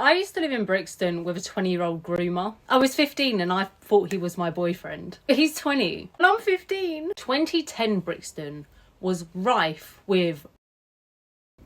I used to live in Brixton with a 20-year-old groomer. I was 15 and I thought he was my boyfriend. He's 20 and I'm 15. 2010 Brixton was rife with...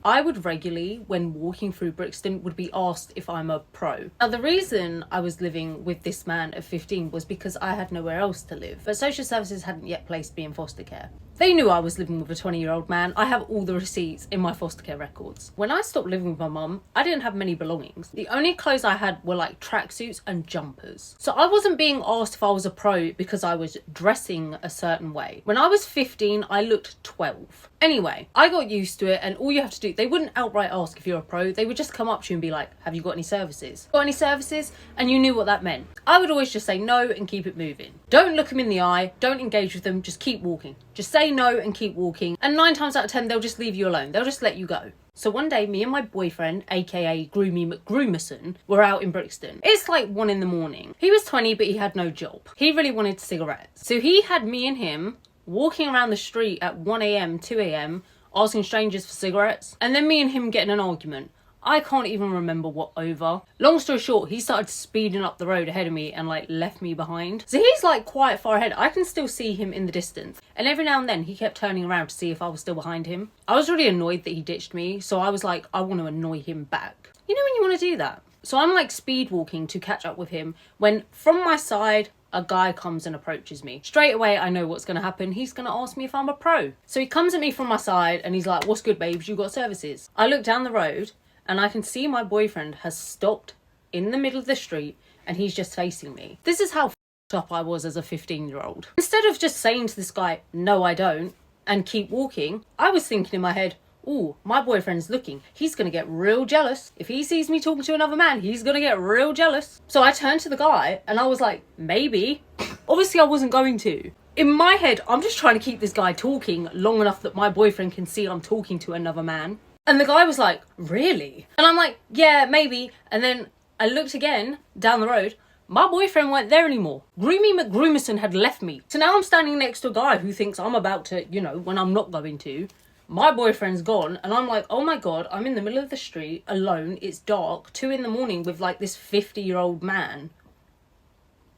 I would regularly, when walking through Brixton, would be asked if I'm a pro. Now, the reason I was living with this man at 15 was because I had nowhere else to live, but social services hadn't yet placed me in foster care. They knew I was living with a 20-year-old man. I have all the receipts in my foster care records. When I stopped living with my mum, I didn't have many belongings. The only clothes I had were like tracksuits and jumpers. So I wasn't being asked if I was a pro because I was dressing a certain way. When I was 15, I looked 12. Anyway, I got used to it, and all you have to do, they wouldn't outright ask if you're a pro. They would just come up to you and be like, have you got any services? Got any services? And you knew what that meant. I would always just say no and keep it moving. Don't look them in the eye. Don't engage with them. Just keep walking. Just say no and keep walking. And 9 times out of 10, they'll just leave you alone. They'll just let you go. So one day, me and my boyfriend, aka Groomy McGroomerson, were out in Brixton. It's like 1 a.m. He was 20, but he had no job. He really wanted cigarettes. So he had me and him walking around the street at 1 a.m, 2 a.m, asking strangers for cigarettes. And then me and him getting an argument. I can't even remember what over. Long story short, he started speeding up the road ahead of me and like left me behind. So he's like quite far ahead. I can still see him in the distance. And every now and then he kept turning around to see if I was still behind him. I was really annoyed that he ditched me. So I was like, I want to annoy him back. You know when you want to do that? So I'm like speed walking to catch up with him when from my side, a guy comes and approaches me. Straight away, I know what's going to happen. He's going to ask me if I'm a pro. So he comes at me from my side and he's like, what's good, babes? You got services? I look down the road and I can see my boyfriend has stopped in the middle of the street and he's just facing me. This is how f***ed up I was as a 15-year-old. Instead of just saying to this guy, no, I don't, and keep walking, I was thinking in my head, ooh, my boyfriend's looking. He's going to get real jealous. If he sees me talking to another man, he's going to get real jealous. So I turned to the guy and I was like, maybe. Obviously, I wasn't going to. In my head, I'm just trying to keep this guy talking long enough that my boyfriend can see I'm talking to another man. And the guy was like, really? And I'm like, yeah, maybe. And then I looked again down the road. My boyfriend weren't there anymore. Groomy McGroomerson had left me. So now I'm standing next to a guy who thinks I'm about to, you know, when I'm not going to. My boyfriend's gone and I'm like, oh my God, I'm in the middle of the street alone. It's dark, 2 a.m. with like this 50-year-old man.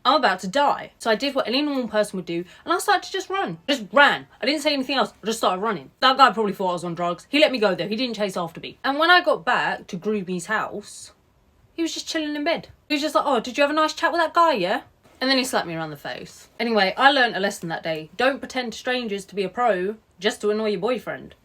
I'm about to die. So I did what any normal person would do and I started to just run. Just ran. I didn't say anything else. I just started running. That guy probably thought I was on drugs. He let me go though. He didn't chase after me. And when I got back to Groomy's house, he was just chilling in bed. He was just like, oh, did you have a nice chat with that guy, yeah? And then he slapped me around the face. Anyway, I learned a lesson that day. Don't pretend to strangers to be a pro just to annoy your boyfriend.